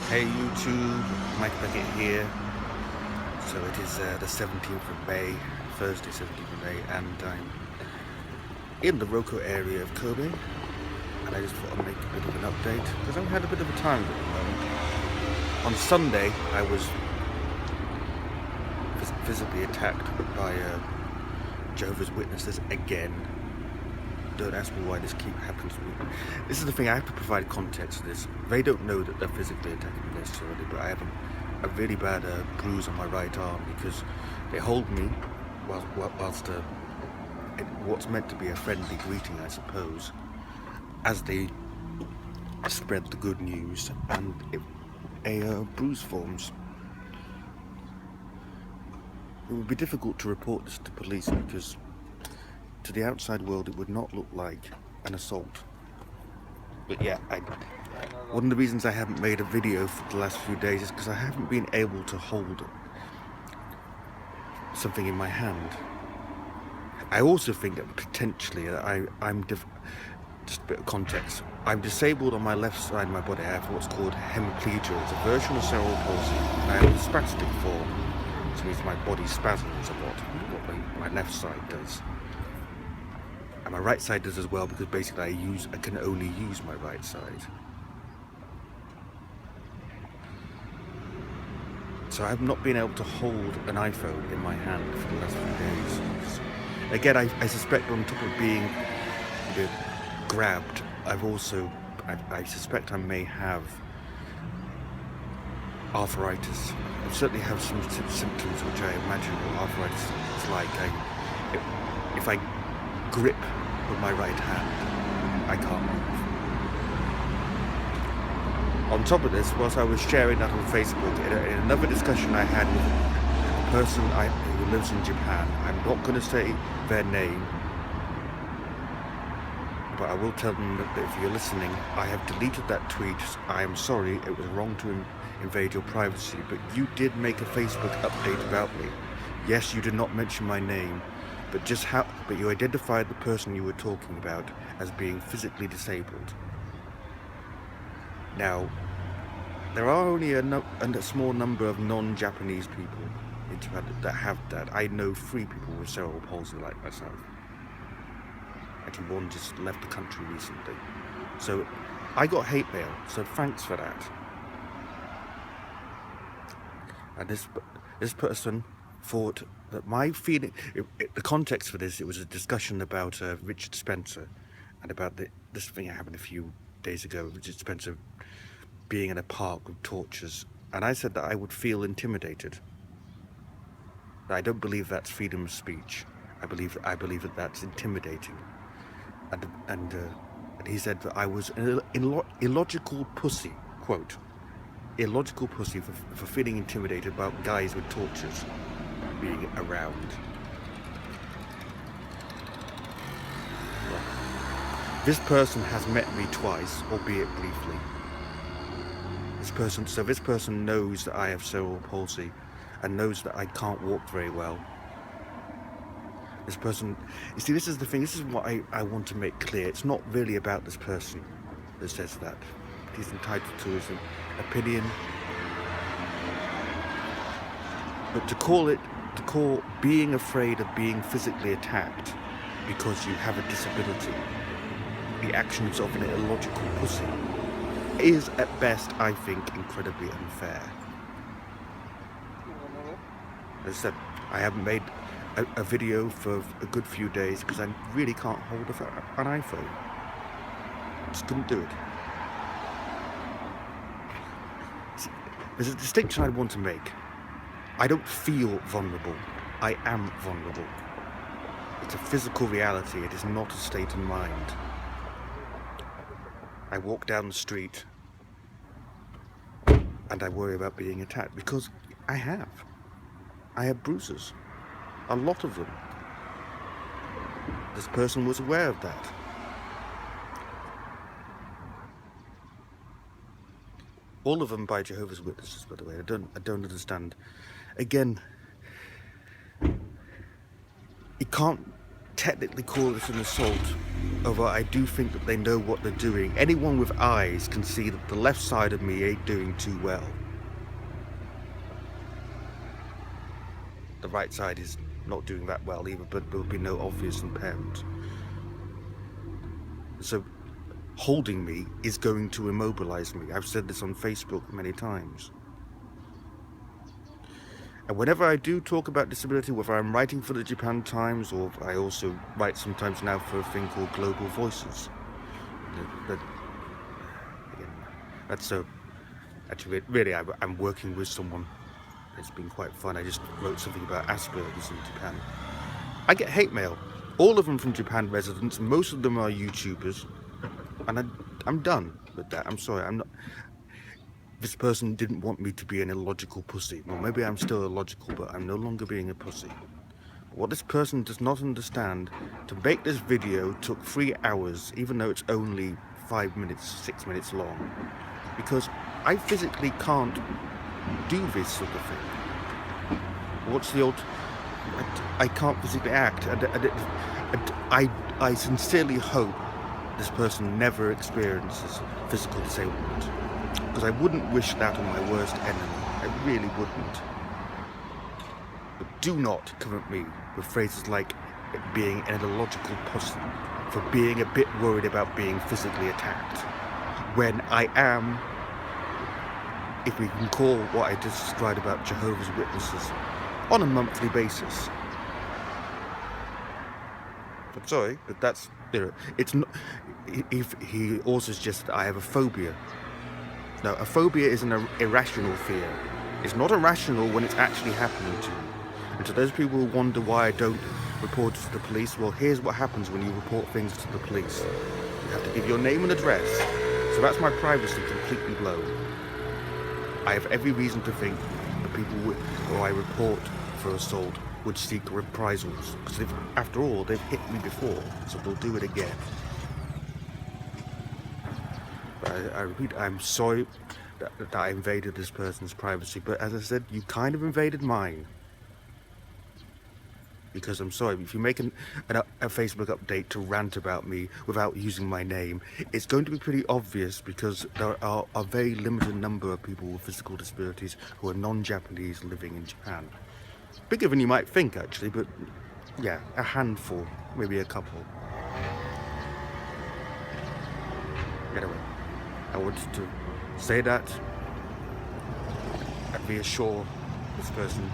Hey YouTube, Mike Beckett here. So it is the 17th of May, Thursday 17th of May, and I'm in the Roko area of Kobe. And I just thought I'd make a bit of an update, because I've had a bit of a time at the moment. On Sunday, I was physically attacked by Jehovah's Witnesses again. Don't ask me why this keeps happening to me. This is the thing, I have to provide context to this. They don't know that they're physically attacking me necessarily, but I have a really bad bruise on my right arm because they hold me whilst what's meant to be a friendly greeting, I suppose, as they spread the good news, and a bruise forms. It would be difficult to report this to police because to the outside world it would not look like an assault. But yeah, one of the reasons I haven't made a video for the last few days is because I haven't been able to hold something in my hand. I also think that potentially I'm just a bit of context. I'm disabled on my left side of my body. I have what's called hemiplegia. It's a version of cerebral palsy. I have a spastic form, which means my body spasms a lot, what my left side does. And my right side does as well, because basically I can only use my right side. So I've not been able to hold an iPhone in my hand for the last few days. Again, I suspect on top of being grabbed, I suspect I may have arthritis. I certainly have some symptoms which I imagine what arthritis is like. If I grip with my right hand, I can't move. On top of this, whilst I was sharing that on Facebook, in another discussion I had with a person who lives in Japan, I'm not going to say their name, but I will tell them that if you're listening, I have deleted that tweet. I am sorry, it was wrong to invade your privacy, but you did make a Facebook update about me. Yes, you did not mention my name, but you identified the person you were talking about as being physically disabled. Now, there are only a small number of non-Japanese people in Japan that have that. I know 3 people with cerebral palsy like myself. Actually, one just left the country recently. So I got hate mail, so thanks for that. And this person thought that my feeling, the context for this, it was a discussion about Richard Spencer and about this thing that happened a few days ago, Richard Spencer being in a park with torches, and I said that I would feel intimidated. I don't believe that's freedom of speech. I believe that that's intimidating. And he said that I was an illogical pussy, quote, illogical pussy for feeling intimidated about guys with torches being around. Well, this person has met me twice, albeit briefly. This person knows that I have cerebral palsy and knows that I can't walk very well. This person, you see, this is the thing, this is what I want to make clear. It's not really about this person that says that. He's entitled to his opinion. But to call being afraid of being physically attacked because you have a disability the actions of an illogical pussy is at best, I think, incredibly unfair. As I said, I haven't made a video for a good few days because I really can't hold an iPhone. Just couldn't do it. See, there's a distinction I want to make. I don't feel vulnerable. I am vulnerable. It's a physical reality. It is not a state of mind. I walk down the street and I worry about being attacked because I have bruises, a lot of them. This person was aware of that. All of them by Jehovah's Witnesses, by the way. I don't understand. Again, you can't technically call this an assault Although I do think that they know what they're doing. Anyone with eyes can see that the left side of me ain't doing too well. The right side is not doing that well either, but there will be no obvious impairment. So holding me is going to immobilize me. I've said this on Facebook many times. And whenever I do talk about disability, whether I'm writing for the Japan Times or I also write sometimes now for a thing called Global Voices. That's so. Actually, really, I'm working with someone. It's been quite fun. I just wrote something about Asperger's in Japan. I get hate mail, all of them from Japan residents. Most of them are YouTubers, and I'm done with that. I'm sorry. I'm not. This person didn't want me to be an illogical pussy. Well, maybe I'm still illogical, but I'm no longer being a pussy. What this person does not understand, to make this video took 3 hours, even though it's only 5 minutes, 6 minutes long, because I physically can't do this sort of thing. What's the old... I can't physically act, and I sincerely hope this person never experiences physical disablement, because I wouldn't wish that on my worst enemy. I really wouldn't. But do not come at me with phrases like being an illogical pussy for being a bit worried about being physically attacked, when I am, if we can call what I just described about Jehovah's Witnesses, on a monthly basis. I'm sorry, but that's, you know, it's not. If he also suggests I have a phobia. No, a phobia is an irrational fear. It's not irrational when it's actually happening to you. And to those people who wonder why I don't report it to the police, well, here's what happens when you report things to the police. You have to give your name and address. So that's my privacy completely blown. I have every reason to think that people who I report for assault would seek reprisals. Because after all, they've hit me before, so they'll do it again. But I repeat, I'm sorry that I invaded this person's privacy, but as I said, you kind of invaded mine. Because I'm sorry, if you make a Facebook update to rant about me without using my name, it's going to be pretty obvious, because there are a very limited number of people with physical disabilities who are non-Japanese living in Japan. Bigger than you might think, actually, but yeah, a handful, maybe a couple. Anyway, I wanted to say that and reassure this person.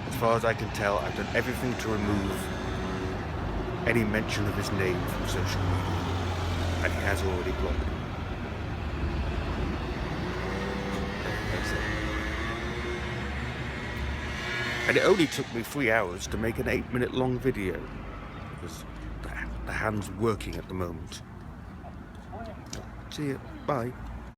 As far as I can tell, I've done everything to remove any mention of his name from social media, and he has already blocked me. That's it. And it only took me 3 hours to make an 8-minute long video, because the hand's working at the moment. See ya. Bye.